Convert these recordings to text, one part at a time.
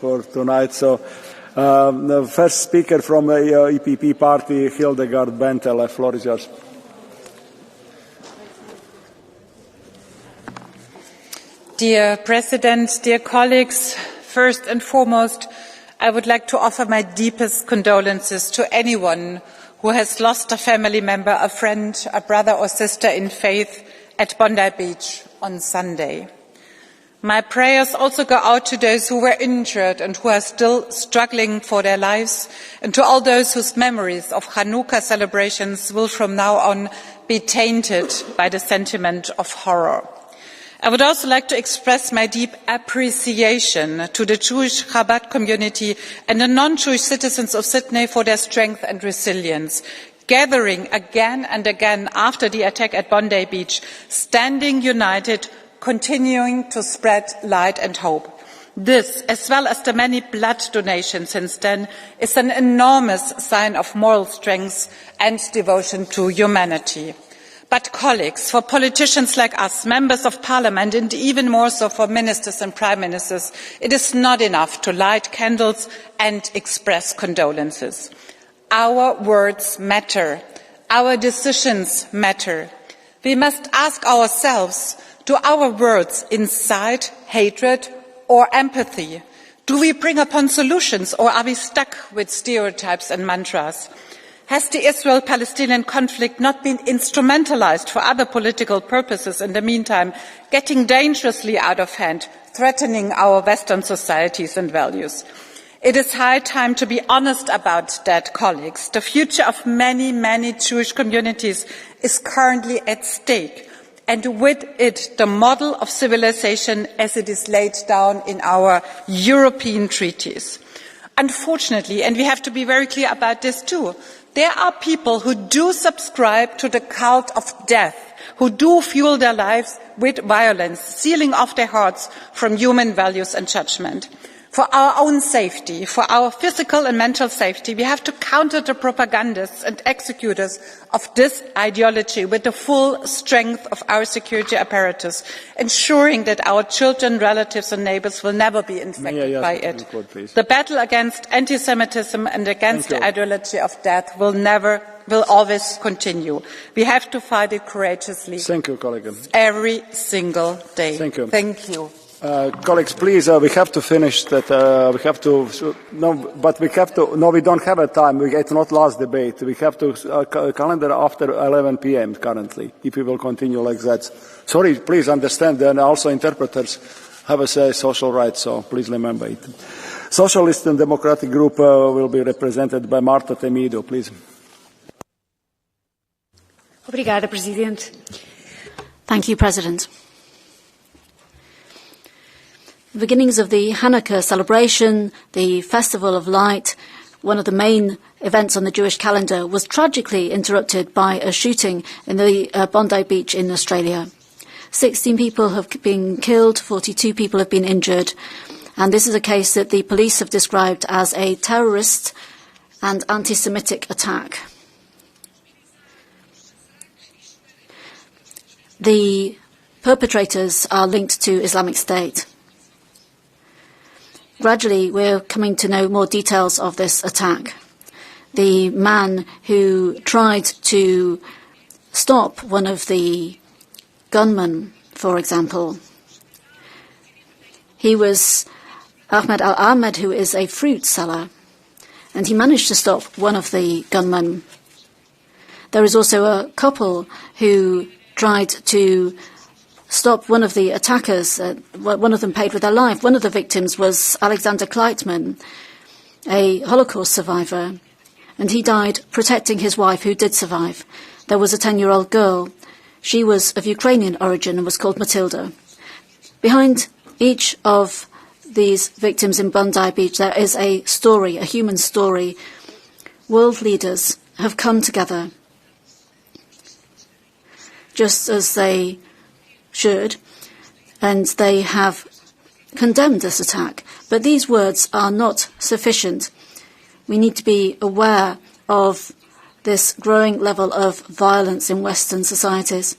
for tonight. So, the first speaker from the EPP party, Hildegard Bentel, the floor is yours. Dear President, dear colleagues, first and foremost, I would like to offer my deepest condolences to anyone who has lost a family member, a friend, a brother or sister in faith at Bondi Beach on Sunday. My prayers also go out to those who were injured and who are still struggling for their lives, and to all those whose memories of Hanukkah celebrations will from now on be tainted by the sentiment of horror. I would also like to express my deep appreciation to the Jewish Chabad community and the non-Jewish citizens of Sydney for their strength and resilience, gathering again and again after the attack at Bondi Beach, standing united, continuing to spread light and hope. This, as well as the many blood donations since then, is an enormous sign of moral strength and devotion to humanity. But colleagues, for politicians like us, members of parliament, and even more so for ministers and prime ministers, it is not enough to light candles and express condolences. Our words matter. Our decisions matter. We must ask ourselves, do our words incite hatred or empathy? Do we bring upon solutions, or are we stuck with stereotypes and mantras? Has the Israel-Palestinian conflict not been instrumentalized for other political purposes in the meantime, getting dangerously out of hand, threatening our Western societies and values? It is high time to be honest about that, colleagues. The future of many, many Jewish communities is currently at stake, and with it the model of civilization as it is laid down in our European treaties. Unfortunately, and we have to be very clear about this too, there are people who do subscribe to the cult of death, who do fuel their lives with violence, sealing off their hearts from human values and judgment. For our own safety, for our physical and mental safety, we have to counter the propagandists and executors of this ideology with the full strength of our security apparatus, ensuring that our children, relatives and neighbours will never be infected by it. The battle against antisemitism and against the ideology of death will always continue. We have to fight it courageously. Every single day. Thank you. Colleagues, please, we have to finish that. We don't have a time. It's not last debate. We have to calendar after 11 p.m. currently, if we will continue like that. Sorry, please understand, and also interpreters have a social rights, so please remember it. Socialist and Democratic Group will be represented by Marta Temido, please. Obrigada, Presidente. Thank you, President. The beginnings of the Hanukkah celebration, the Festival of Light, one of the main events on the Jewish calendar, was tragically interrupted by a shooting in the Bondi Beach in Australia. 16 people have been killed, 42 people have been injured, and this is a case that the police have described as a terrorist and antisemitic attack. The perpetrators are linked to Islamic State. Gradually, we're coming to know more details of this attack. The man who tried to stop one of the gunmen, for example, he was Ahmed Al-Ahmed, who is a fruit seller, and he managed to stop one of the gunmen. There is also a couple who tried to stop one of the attackers. One of them paid with their life. One of the victims was Alexander Kleitman, a Holocaust survivor, and he died protecting his wife, who did survive. There was a 10-year-old girl. She was of Ukrainian origin and was called Matilda. Behind each of these victims in Bondi Beach, there is a story, a human story. World leaders have come together, just as they should, and they have condemned this attack. But these words are not sufficient. We need to be aware of this growing level of violence in Western societies.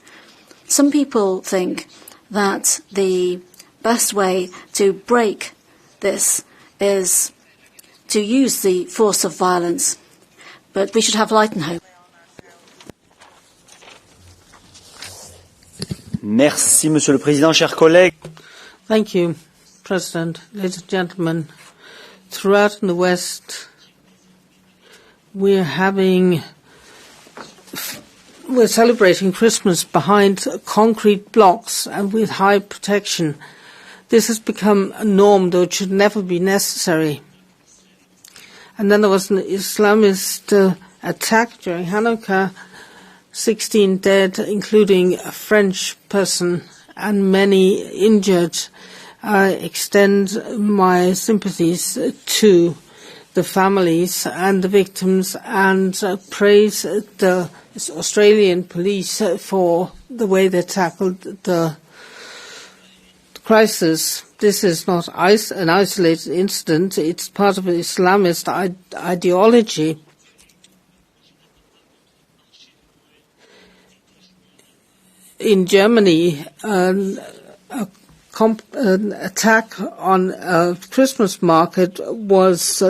Some people think that the best way to break this is to use the force of violence, but we should have light and hope. Merci, Monsieur le Président, chers collègues. Thank you, President, ladies and gentlemen. Throughout in the West, we're celebrating Christmas behind concrete blocks and with high protection. This has become a norm, though it should never be necessary. And then there was an Islamist attack during Hanukkah, 16 dead, including a French person, and many injured. I extend my sympathies to the families and the victims and praise the Australian police for the way they tackled the crisis. This is not an isolated incident. It's part of an Islamist ideology. In Germany, an attack on a Christmas market was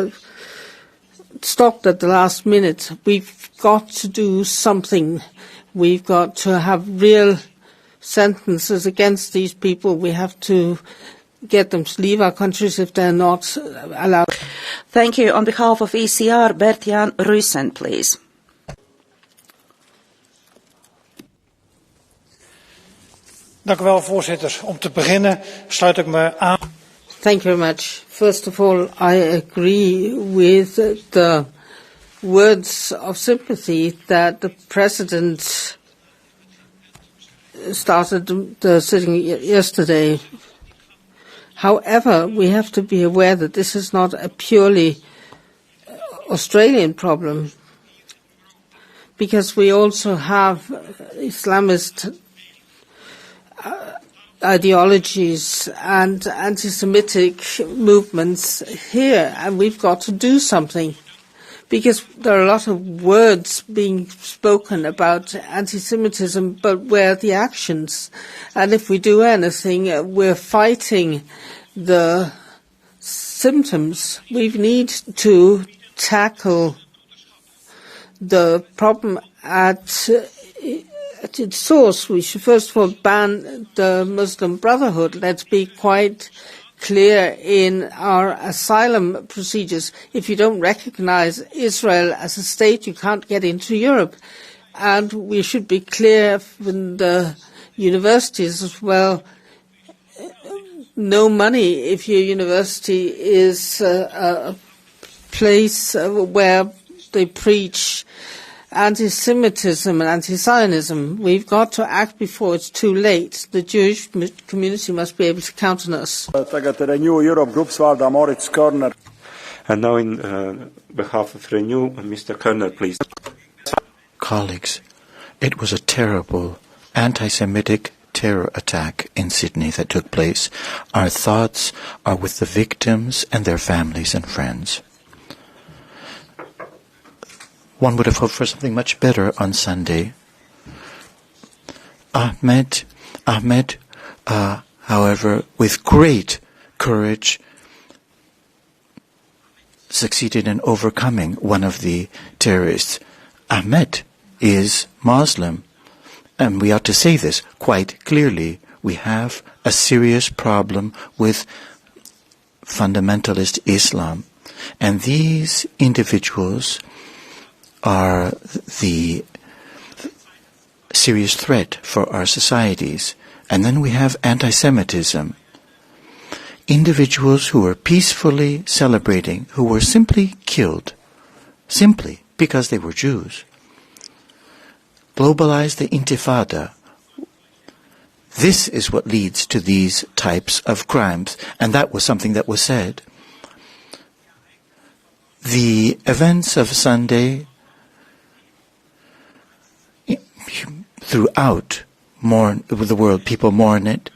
stopped at the last minute. We've got to do something. We've got to have real sentences against these people. We have to get them to leave our countries if they're not allowed. Thank you. On behalf of ECR, Bert-Jan Ruysen, please. Dank u wel, voorzitter. Om te beginnen sluit ik me aan. Thank you very much. First of all, I agree with the words of sympathy that the President started the sitting yesterday. However, we have to be aware that this is not a purely Australian problem, because we also have Islamist ideologies and anti-Semitic movements here, and we've got to do something, because there are a lot of words being spoken about anti-Semitism, but where are the actions? And if we do anything, we're fighting the symptoms. We need to tackle the problem at its source. We should first of all ban the Muslim Brotherhood. Let's be quite clear in our asylum procedures. If you don't recognize Israel as a state, you can't get into Europe. And we should be clear in the universities as well. No money if your university is a place where they preach anti-Semitism and anti-Zionism. We've got to act before it's too late. The Jewish community must be able to count on us. And now, in behalf of Renew, Mr. Kerner, please. Colleagues, it was a terrible anti-Semitic terror attack in Sydney that took place. Our thoughts are with the victims and their families and friends. One would have hoped for something much better on Sunday. Ahmed, however, with great courage, succeeded in overcoming one of the terrorists. Ahmed is Muslim, and we ought to say this quite clearly. We have a serious problem with fundamentalist Islam, and these individuals are the serious threat for our societies. And then we have anti-Semitism. Individuals who were peacefully celebrating, who were simply killed, simply because they were Jews. Globalize the Intifada. This is what leads to these types of crimes, and that was something that was said. The events of Sunday throughout the world, people mourn it,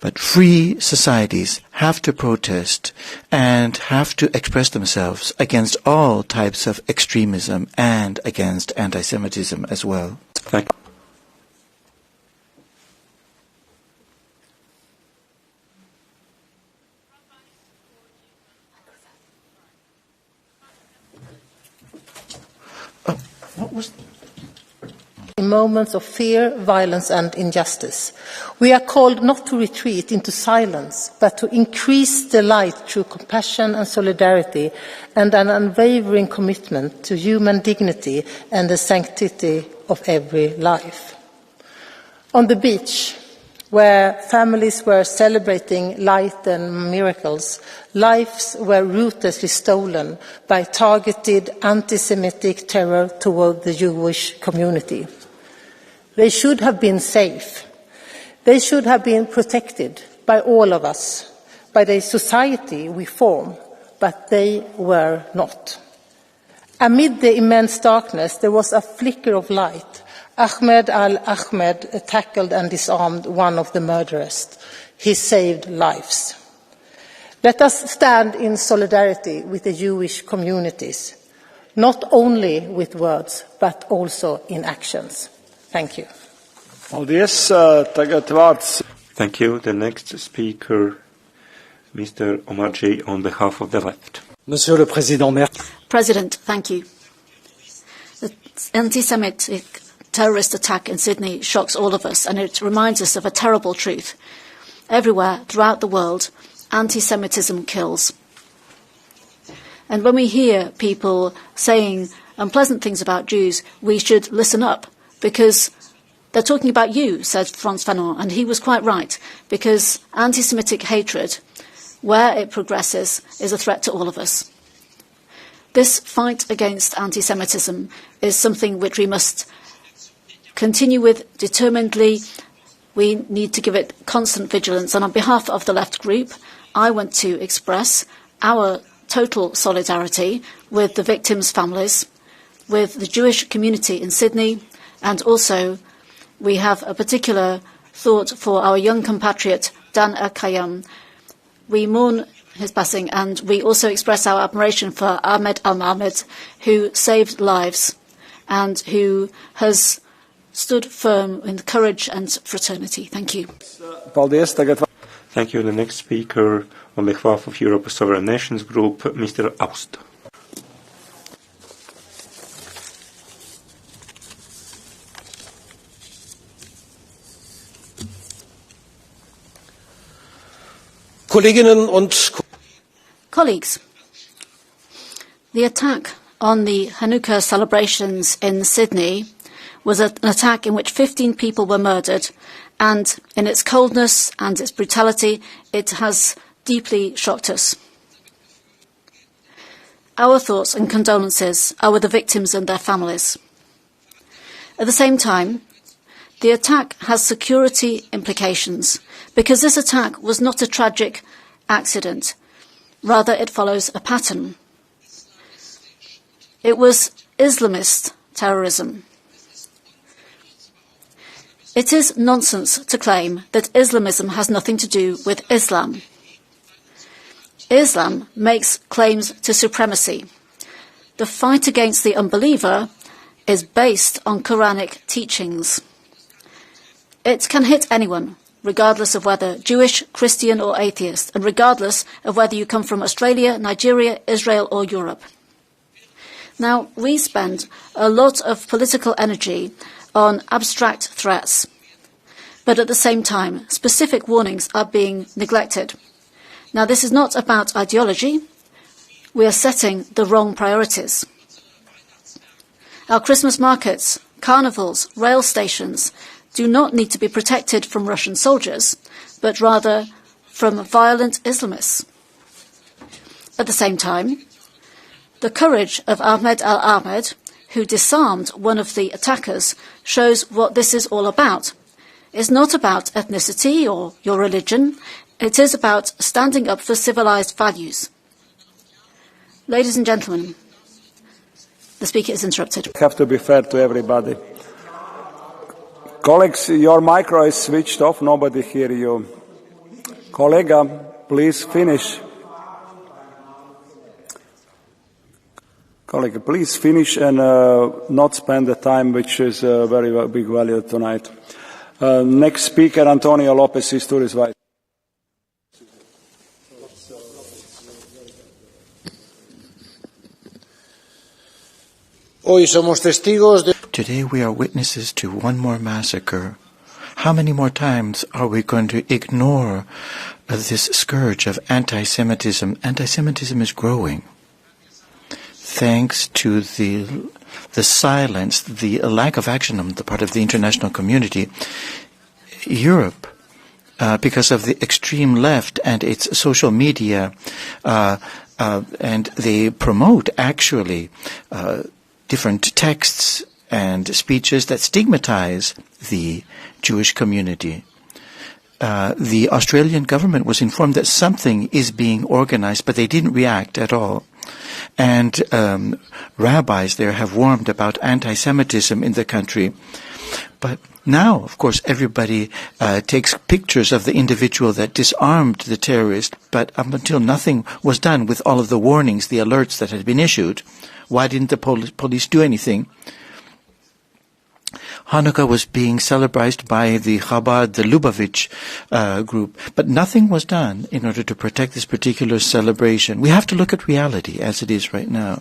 but free societies have to protest and have to express themselves against all types of extremism and against anti-Semitism as well. Thank you. In moments of fear, violence and injustice. We are called not to retreat into silence, but to increase the light through compassion and solidarity and an unwavering commitment to human dignity and the sanctity of every life. On the beach, where families were celebrating light and miracles, lives were ruthlessly stolen by targeted anti-Semitic terror toward the Jewish community. They should have been safe. They should have been protected by all of us, by the society we form, but they were not. Amid the immense darkness, there was a flicker of light. Ahmed al-Ahmed tackled and disarmed one of the murderers. He saved lives. Let us stand in solidarity with the Jewish communities, not only with words, but also in actions. Thank you. Thank you. The next speaker, Mr. Omarjee, on behalf of the left. Monsieur le Président, merci. President, thank you. The anti-Semitic terrorist attack in Sydney shocks all of us, and it reminds us of a terrible truth. Everywhere throughout the world, anti-Semitism kills. And when we hear people saying unpleasant things about Jews, we should listen up, because they're talking about you, said Frantz Fanon, and he was quite right, because anti-Semitic hatred, where it progresses, is a threat to all of us. This fight against anti-Semitism is something which we must continue with determinedly. We need to give it constant vigilance, and on behalf of the left group, I want to express our total solidarity with the victims' families, with the Jewish community in Sydney, and also we have a particular thought for our young compatriot Dan Erkayam. We mourn his passing, and we also express our admiration for Ahmed al-Mahmed, who saved lives and who has stood firm in courage and fraternity. Thank you. Thank you. The next speaker, on behalf of Europe's Sovereign Nations Group, Mr. Aust. Colleagues, the attack on the Hanukkah celebrations in Sydney was an attack in which 15 people were murdered, and in its coldness and its brutality, it has deeply shocked us. Our thoughts and condolences are with the victims and their families. At the same time, the attack has security implications, because this attack was not a tragic accident. Rather, it follows a pattern. It was Islamist terrorism. It is nonsense to claim that Islamism has nothing to do with Islam. Islam makes claims to supremacy. The fight against the unbeliever is based on Quranic teachings. It can hit anyone, regardless of whether Jewish, Christian or atheist, and regardless of whether you come from Australia, Nigeria, Israel or Europe. Now, we spend a lot of political energy on abstract threats, but at the same time, specific warnings are being neglected. Now, this is not about ideology. We are setting the wrong priorities. Our Christmas markets, carnivals, rail stations do not need to be protected from Russian soldiers, but rather from violent Islamists. At the same time, the courage of Ahmed al-Ahmed, who disarmed one of the attackers, shows what this is all about. It's not about ethnicity or your religion. It is about standing up for civilized values. Ladies and gentlemen, the speaker is interrupted. Have to be fair to everybody. Colleagues, your micro is switched off. Nobody hear you. Colleague, please finish. Colleague, please finish and not spend the time which is very big value tonight. Next speaker, Antonio Lopez Isturiz Vice. Today we are witnesses to one more massacre. How many more times are we going to ignore this scourge of anti-Semitism? Anti-Semitism is growing. Thanks to the silence, the lack of action on the part of the international community, Europe, because of the extreme left and its social media, and they promote actually different texts and speeches that stigmatize the Jewish community. The Australian government was informed that something is being organized, but they didn't react at all. And rabbis there have warned about anti-Semitism in the country. But now, of course, everybody takes pictures of the individual that disarmed the terrorist, but up until nothing was done with all of the warnings, the alerts that had been issued, why didn't the police do anything? Hanukkah was being celebrated by the Chabad, the Lubavitch group, but nothing was done in order to protect this particular celebration. We have to look at reality as it is right now.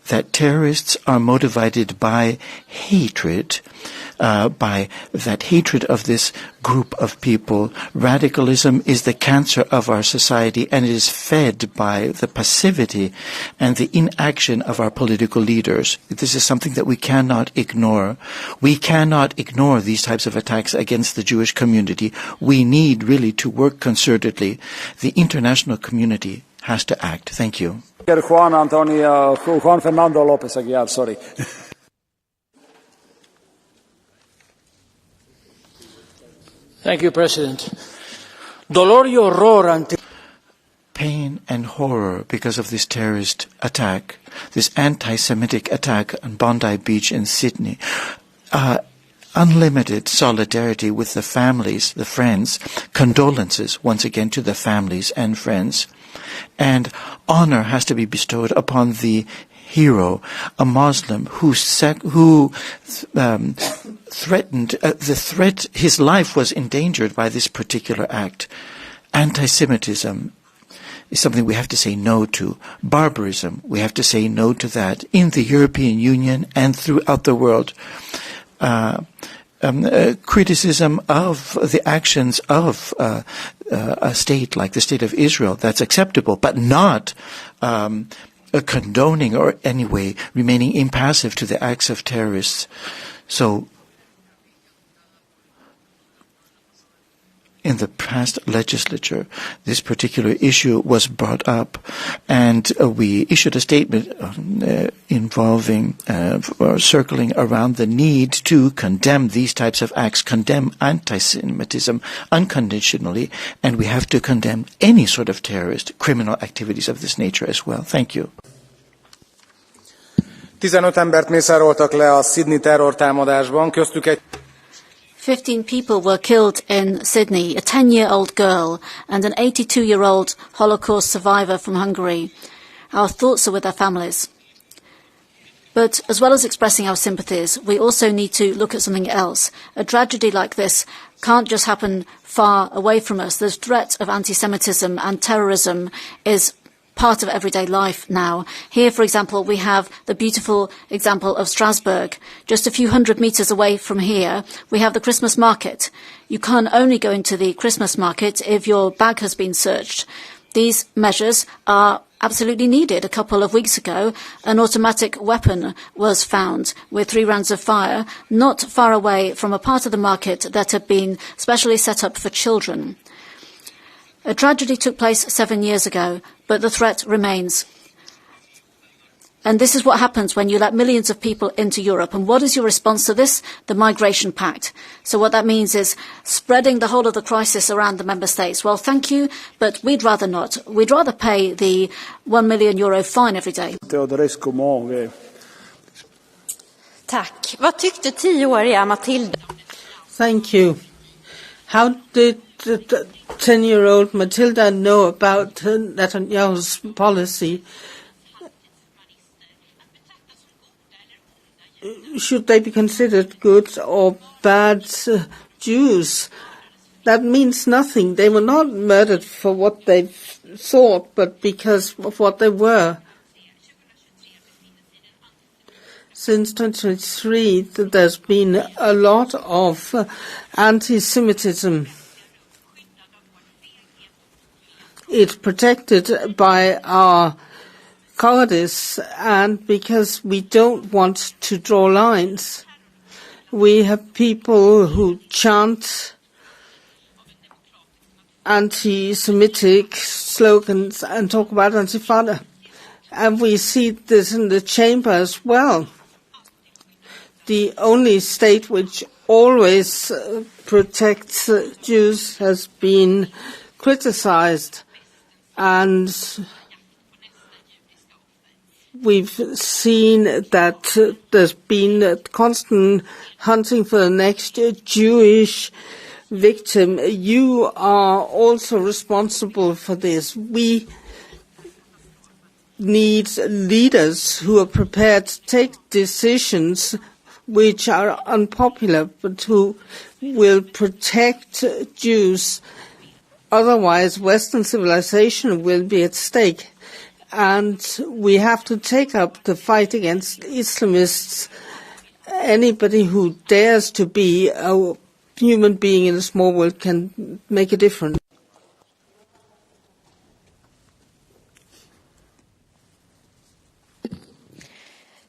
That terrorists are motivated by hatred, by that hatred of this group of people. Radicalism is the cancer of our society, and it is fed by the passivity and the inaction of our political leaders. This is something that we cannot ignore. We cannot ignore these types of attacks against the Jewish community. We need really to work concertedly. The international community has to act. Thank you. Juan Fernando Lopez Aguilar, sorry. Thank you, President. Dolor y horror pain and horror because of this terrorist attack, this anti-Semitic attack on Bondi Beach in Sydney. Unlimited solidarity with the families, the friends, condolences once again to the families and friends. And honor has to be bestowed upon the hero, a Muslim who threatened, his life was endangered by this particular act. Antisemitism is something we have to say no to. Barbarism, we have to say no to that in the European Union and throughout the world. Criticism of the actions of a state like the State of Israel, that's acceptable, but not condoning or anyway remaining impassive to the acts of terrorists. So in the past legislature, this particular issue was brought up, and we issued a statement involving or circling around the need to condemn these types of acts, condemn anti-Semitism unconditionally, and we have to condemn any sort of terrorist criminal activities of this nature as well. Thank you. 15 embert mészároltak le a Sydney terrortámadásban, köztük egy 15 people were killed in Sydney, a 10-year-old girl and an 82-year-old Holocaust survivor from Hungary. Our thoughts are with their families. But as well as expressing our sympathies, we also need to look at something else. A tragedy like this can't just happen far away from us. The threat of anti-Semitism and terrorism is part of everyday life now. Here, for example, we have the beautiful example of Strasbourg. Just a few hundred meters away from here, we have the Christmas market. You can only go into the Christmas market if your bag has been searched. These measures are absolutely needed. A couple of weeks ago, an automatic weapon was found with 3 rounds of fire not far away from a part of the market that had been specially set up for children. A tragedy took place 7 years ago, but the threat remains. And this is what happens when you let millions of people into Europe. And what is your response to this? The Migration Pact. So what that means is spreading the whole of the crisis around the member states. Well, thank you, but we'd rather not. We'd rather pay the €1 million fine every day. Tack. Vad tyckte 10-åriga Matilda? Thank you. How did the 10-year-old Matilda know about Netanyahu's policy? Should they be considered good or bad Jews? That means nothing. They were not murdered for what they thought, but because of what they were. since 2023 that there's been a lot of anti-Semitism. It's protected by our cowardice, and because we don't want to draw lines. We have people who chant anti-Semitic slogans and talk about Antifada. And we see this in the chamber as well. The only state which always protects Jews has been criticized, and we've seen that there's been a constant hunting for the next Jewish victim. You are also responsible for this. We need leaders who are prepared to take decisions which are unpopular, but who will protect Jews. Otherwise, Western civilization will be at stake. And we have to take up the fight against Islamists. Anybody who dares to be a human being in a small world can make a difference.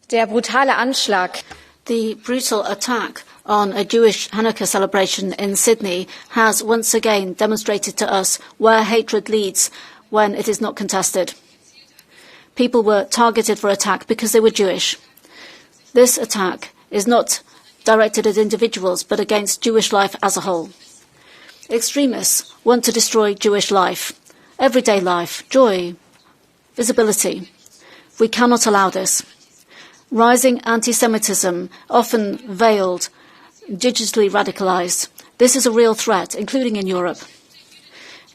Der brutale Anschlag. The brutal attack on a Jewish Hanukkah celebration in Sydney has once again demonstrated to us where hatred leads when it is not contested. People were targeted for attack because they were Jewish. This attack is not directed at individuals, but against Jewish life as a whole. Extremists want to destroy Jewish life, everyday life, joy, visibility. We cannot allow this. Rising anti-Semitism, often veiled, digitally radicalized. This is a real threat, including in Europe.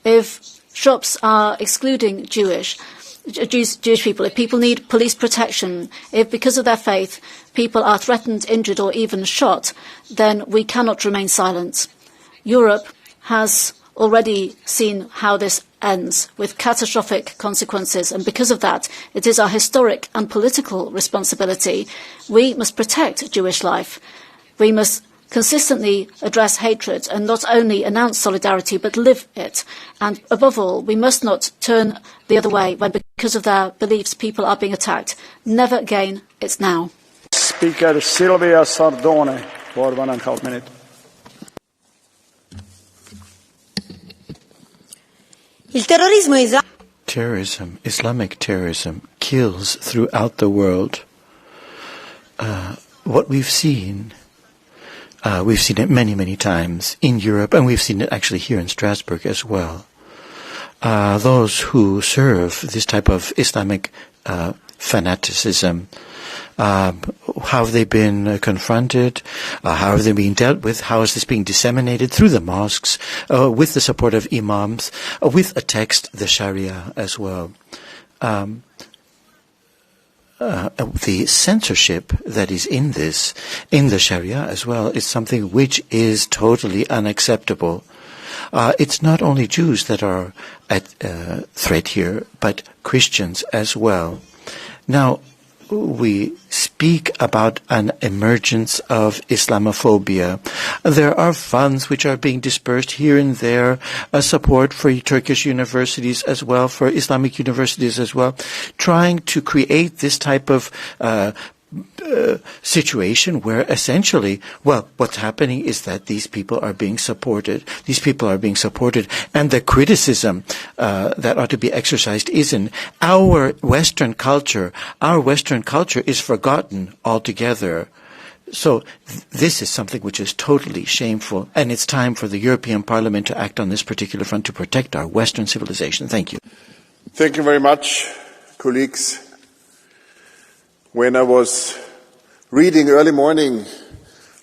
If shops are excluding Jewish people, if people need police protection, if because of their faith people are threatened, injured or even shot, then we cannot remain silent. Europe has already seen how this ends, with catastrophic consequences, and because of that, it is our historic and political responsibility. We must protect Jewish life. We must consistently address hatred and not only announce solidarity but live it. And above all, we must not turn the other way when because of their beliefs people are being attacked. Never again, it's now. Speaker Silvia Sardone for 1.5 minutes. Terrorism, Islamic terrorism, kills throughout the world. What we've seen it many, many times in Europe, and we've seen it actually here in Strasbourg as well. Those who serve this type of Islamic fanaticism, how have they been confronted? How have they been dealt with? How is this being disseminated through the mosques, with the support of imams, with a text, the Sharia as well? The censorship that is in the Sharia as well, is something which is totally unacceptable. It's not only Jews that are at threat here, but Christians as well. Now, we speak about an emergence of Islamophobia. There are funds which are being dispersed here and there, support for Turkish universities as well, for Islamic universities as well, trying to create this type of situation where essentially, well, what's happening is that these people are being supported. These people are being supported, and the criticism that ought to be exercised isn't our Western culture. Our Western culture is forgotten altogether. So this is something which is totally shameful, and it's time for the European Parliament to act on this particular front to protect our Western civilization. Thank you. Thank you very much, colleagues. When I was reading early morning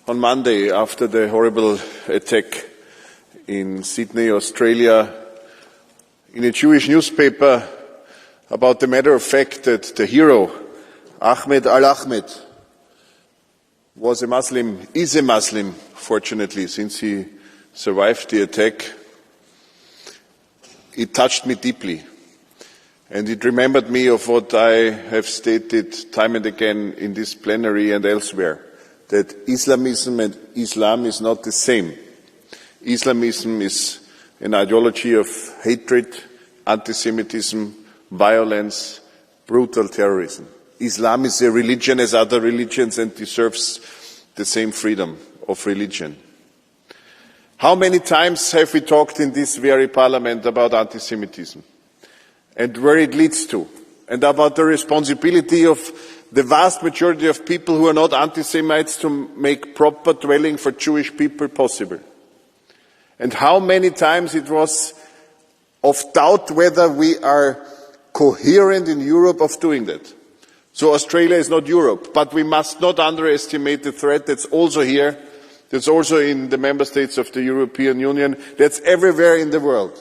on Monday after the horrible attack in Sydney, Australia, in a Jewish newspaper about the matter of fact that the hero, Ahmed al-Ahmed, is a Muslim, fortunately, since he survived the attack, it touched me deeply. And it remembered me of what I have stated time and again in this plenary and elsewhere, that Islamism and Islam is not the same. Islamism is an ideology of hatred, antisemitism, violence, brutal terrorism. Islam is a religion as other religions and deserves the same freedom of religion. How many times have we talked in this very parliament about antisemitism and where it leads to, and about the responsibility of the vast majority of people who are not anti-Semites to make proper dwelling for Jewish people possible? And how many times it was of doubt whether we are coherent in Europe of doing that. So Australia is not Europe, but we must not underestimate the threat that's also here, that's also in the member states of the European Union, that's everywhere in the world.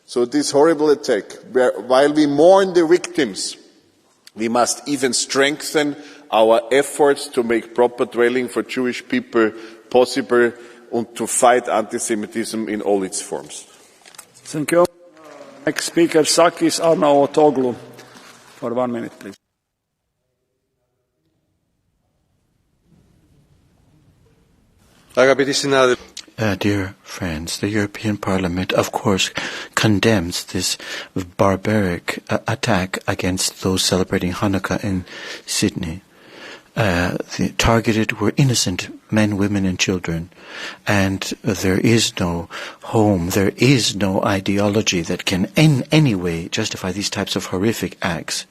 So this horrible attack, while we mourn the victims, we must even strengthen our efforts to make proper dwelling for Jewish people possible and to fight anti-Semitism in all its forms. Thank you. Next speaker, Sakis Arnautoglu. For 1 minute, please. Dear friends, the European Parliament, of course, condemns this barbaric attack against those celebrating Hanukkah in Sydney. The targeted were innocent men, women, and children. And there is no home, there is no ideology that can in any way justify these types of horrific acts.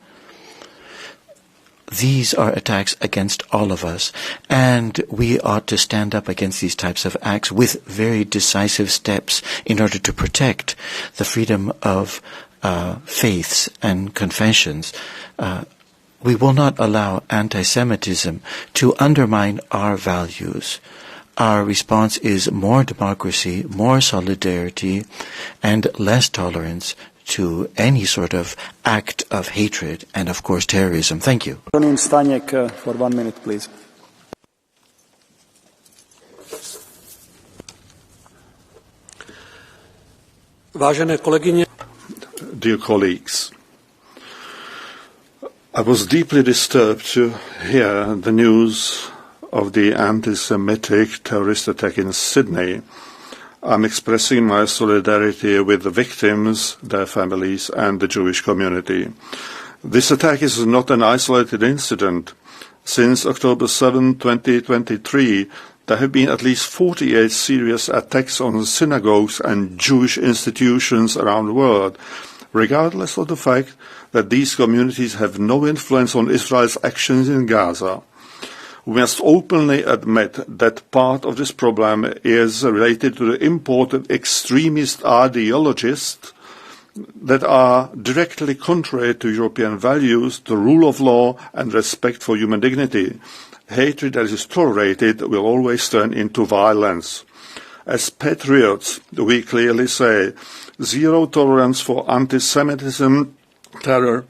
These are attacks against all of us, and we ought to stand up against these types of acts with very decisive steps in order to protect the freedom of faiths and confessions. We will not allow anti-Semitism to undermine our values. Our response is more democracy, more solidarity, and less tolerance to any sort of act of hatred and, of course, terrorism. Thank you. Staniek, for 1 minute, please. Dear colleagues, I was deeply disturbed to hear the news of the anti-Semitic terrorist attack in Sydney. I'm expressing my solidarity with the victims, their families, and the Jewish community. This attack is not an isolated incident. Since October 7, 2023, there have been at least 48 serious attacks on synagogues and Jewish institutions around the world, regardless of the fact that these communities have no influence on Israel's actions in Gaza. We must openly admit that part of this problem is related to the imported extremist ideologies that are directly contrary to European values, the rule of law and respect for human dignity. Hatred that is tolerated will always turn into violence. As patriots, we clearly say zero tolerance for anti-Semitism, terror,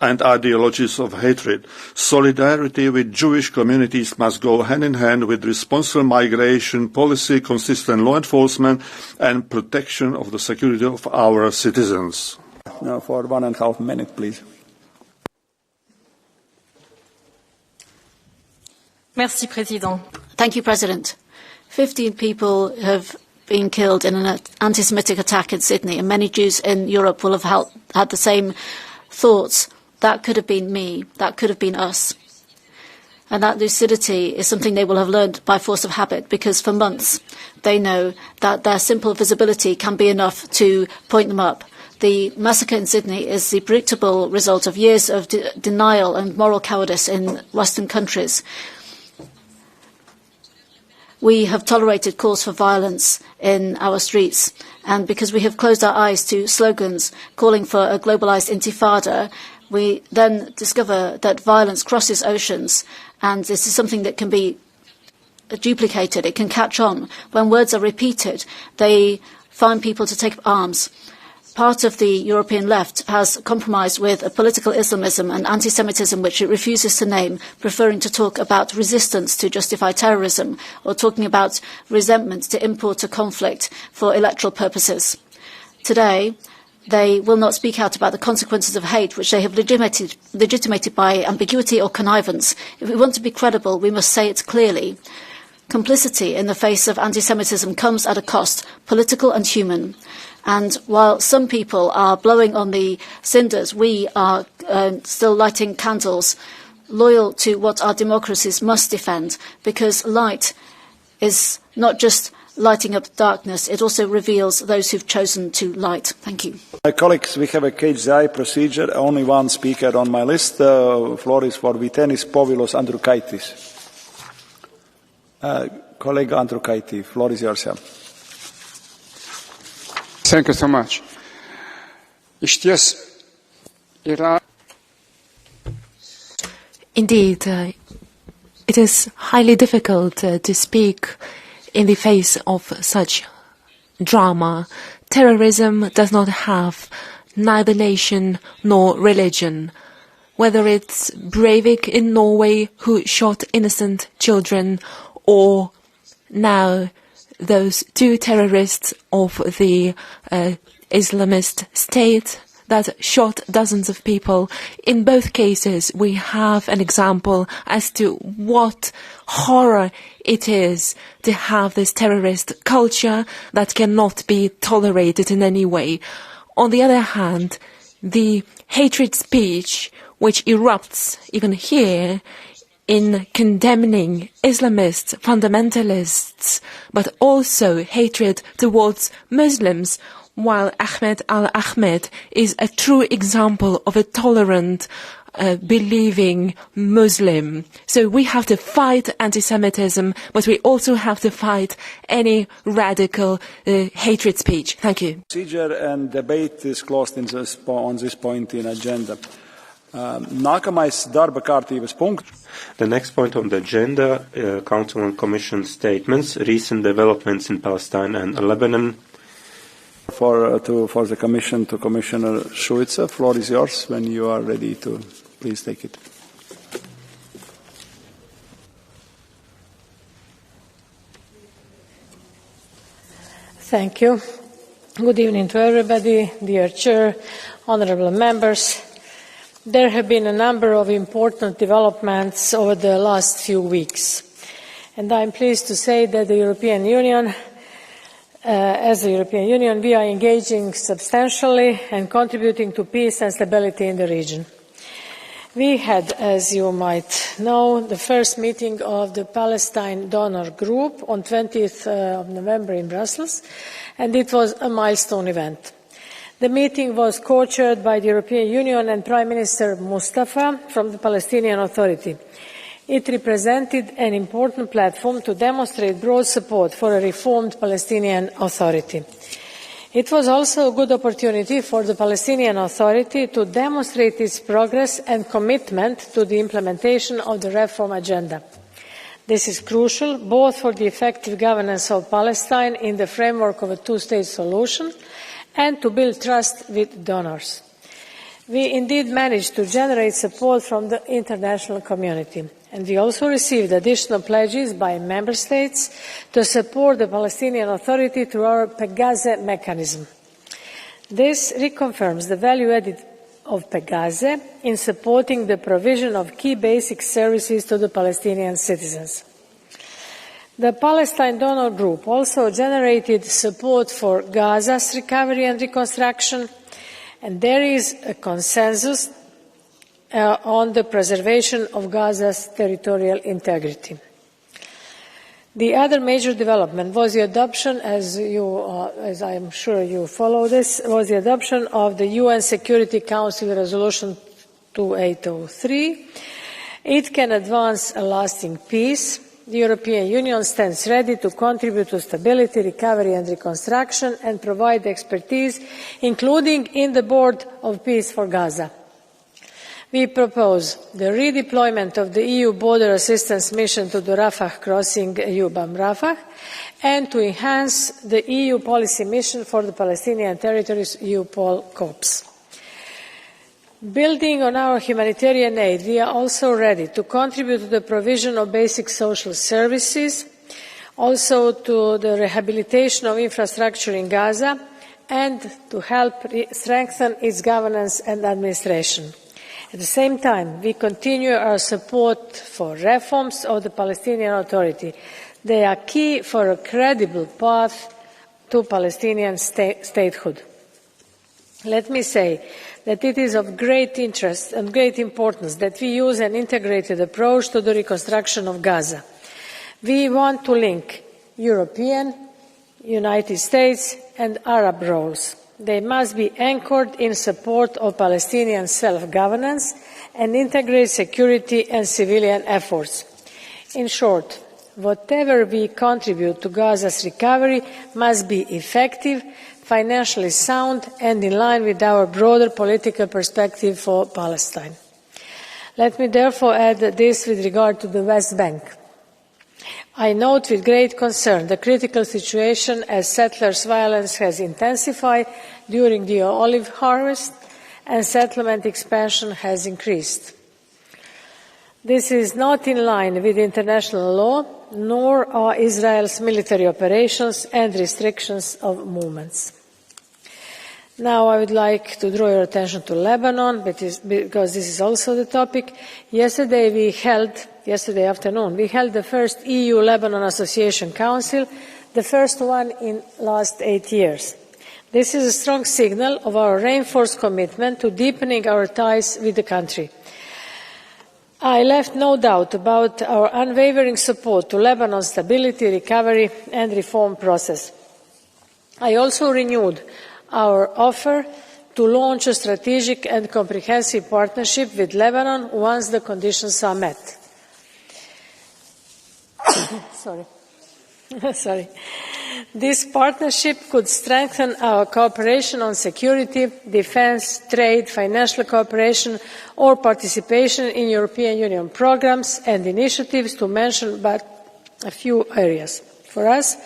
and ideologies of hatred. Solidarity with Jewish communities must go hand in hand with responsible migration policy, consistent law enforcement, and protection of the security of our citizens. Now for 1.5 minutes, please. Merci, Président. Thank you, President. 15 people have been killed in an anti-Semitic attack in Sydney, and many Jews in Europe will have had the same thoughts. That could have been me. That could have been us. And that lucidity is something they will have learned by force of habit, because for months they know that their simple visibility can be enough to point them up. The massacre in Sydney is the predictable result of years of denial and moral cowardice in Western countries. We have tolerated calls for violence in our streets, and because we have closed our eyes to slogans calling for a globalized intifada, we then discover that violence crosses oceans, and this is something that can be duplicated. It can catch on. When words are repeated, they find people to take up arms. Part of the European left has compromised with a political Islamism and anti-Semitism which it refuses to name, preferring to talk about resistance to justify terrorism or talking about resentment to import a conflict for electoral purposes. Today, They will not speak out about the consequences of hate, which they have legitimated by ambiguity or connivance. If we want to be credible, we must say it clearly. Complicity in the face of anti-Semitism comes at a cost, political and human. And while some people are blowing on the cinders, we are still lighting candles, loyal to what our democracies must defend, because light is not just lighting up darkness, it also reveals those who've chosen to light. Thank you. Colleagues, we have a catch-the-eye procedure. Only one speaker on my list. Floor is for Vytenis Povilos Andrukaitis. Colleague Andrukaiti, floor is yours. Thank you so much. Indeed, it is highly difficult to speak in the face of such drama. Terrorism does not have neither nation nor religion. Whether it's Breivik in Norway who shot innocent children, or now those two terrorists of the Islamist State that shot dozens of people. In both cases, we have an example as to what horror it is to have this terrorist culture that cannot be tolerated in any way. On the other hand, the hatred speech which erupts even here in condemning Islamists, fundamentalists, but also hatred towards Muslims, while Ahmed al-Ahmed is a true example of a tolerant, believing Muslim. So we have to fight anti-Semitism, but we also have to fight any radical hatred speech. Thank you. Procedure and debate is closed on this point in agenda. Nākamais darba kārtības punkts. The next point on the agenda, Council and Commission statements, recent developments in Palestine and Lebanon. For the Commission, to Commissioner Šuica, floor is yours when you are ready to please take it. Thank you. Good evening to everybody, dear Chair, honourable members. There have been a number of important developments over the last few weeks, and I am pleased to say that the European Union, as the European Union, we are engaging substantially and contributing to peace and stability in the region. We had, as you might know, the first meeting of the Palestine Donor Group on 20th of November in Brussels, and it was a milestone event. The meeting was co-chaired by the European Union and Prime Minister Mustafa from the Palestinian Authority. It represented an important platform to demonstrate broad support for a reformed Palestinian Authority. It was also a good opportunity for the Palestinian Authority to demonstrate its progress and commitment to the implementation of the reform agenda. This is crucial both for the effective governance of Palestine in the framework of a two-state solution and to build trust with donors. We indeed managed to generate support from the international community, and we also received additional pledges by member states to support the Palestinian Authority through our Pegase mechanism. This reconfirms the value added of Pegase in supporting the provision of key basic services to the Palestinian citizens. The Palestine Donor Group also generated support for Gaza's recovery and reconstruction, and there is a consensus on the preservation of Gaza's territorial integrity. The other major development was the adoption, as I am sure you follow this, was the adoption of the UN Security Council Resolution 2803. It can advance a lasting peace. The European Union stands ready to contribute to stability, recovery and reconstruction and provide expertise, including in the Board of Peace for Gaza. We propose the redeployment of the EU Border Assistance Mission to the Rafah crossing EUBAM Rafah and to enhance the EU Policy Mission for the Palestinian Territories EUPOL COPS. Building on our humanitarian aid, we are also ready to contribute to the provision of basic social services, also to the rehabilitation of infrastructure in Gaza and to help strengthen its governance and administration. At the same time, we continue our support for reforms of the Palestinian Authority. They are key for a credible path to Palestinian statehood. Let me say that it is of great interest and great importance that we use an integrated approach to the reconstruction of Gaza. We want to link European, United States and Arab roles. They must be anchored in support of Palestinian self-governance and integrate security and civilian efforts. In short, whatever we contribute to Gaza's recovery must be effective, financially sound and in line with our broader political perspective for Palestine. Let me therefore add this with regard to the West Bank. I note with great concern the critical situation as settlers' violence has intensified during the olive harvest and settlement expansion has increased. This is not in line with international law, nor are Israel's military operations and restrictions of movements. Now I would like to draw your attention to Lebanon, because this is also the topic. Yesterday afternoon, we held the first EU-Lebanon Association Council, the first one in the last 8 years. This is a strong signal of our reinforced commitment to deepening our ties with the country. I left no doubt about our unwavering support to Lebanon's stability, recovery and reform process. I also renewed our offer to launch a strategic and comprehensive partnership with Lebanon once the conditions are met. This partnership could strengthen our cooperation on security, defence, trade, financial cooperation or participation in European Union programmes and initiatives, to mention but a few areas. For us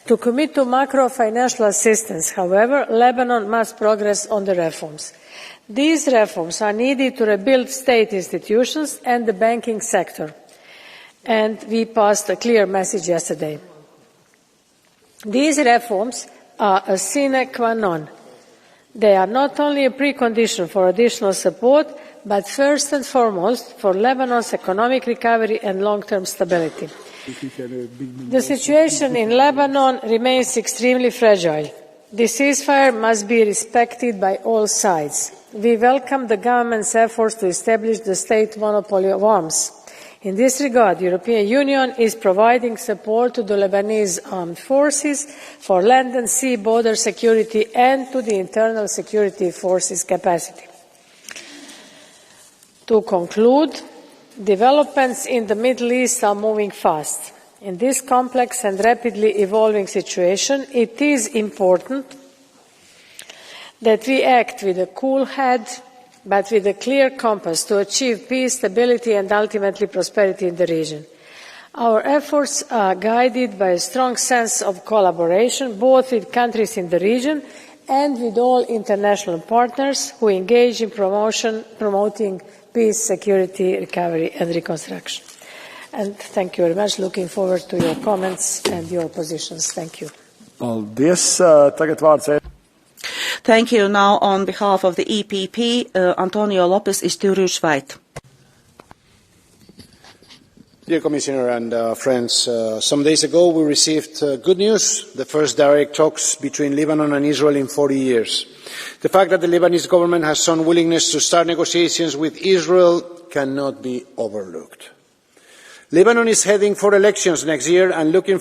to commit to macro-financial assistance, however, Lebanon must progress on the reforms. These reforms are needed to rebuild state institutions and the banking sector, and we passed a clear message yesterday. These reforms are a sine qua non. They are not only a precondition for additional support, but first and foremost for Lebanon's economic recovery and long-term stability. The situation in Lebanon remains extremely fragile. The ceasefire must be respected by all sides. We welcome the government's efforts to establish the state monopoly of arms. In this regard, the European Union is providing support to the Lebanese armed forces for land and sea border security and to the internal security forces capacity. To conclude, developments in the Middle East are moving fast. In this complex and rapidly evolving situation, it is important that we act with a cool head, but with a clear compass to achieve peace, stability and ultimately prosperity in the region. Our efforts are guided by a strong sense of collaboration, both with countries in the region and with all international partners who engage in promoting peace, security, recovery and reconstruction. And thank you very much. Looking forward to your comments and your positions. Thank you. Thank you. Now, on behalf of the EPP, Antonio Lopez Isturiz White. Dear Commissioner and friends, some days ago we received good news, the first direct talks between Lebanon and Israel in 40 years. The fact that the Lebanese government has shown willingness to start negotiations with Israel cannot be overlooked. Lebanon is heading for elections next year and looking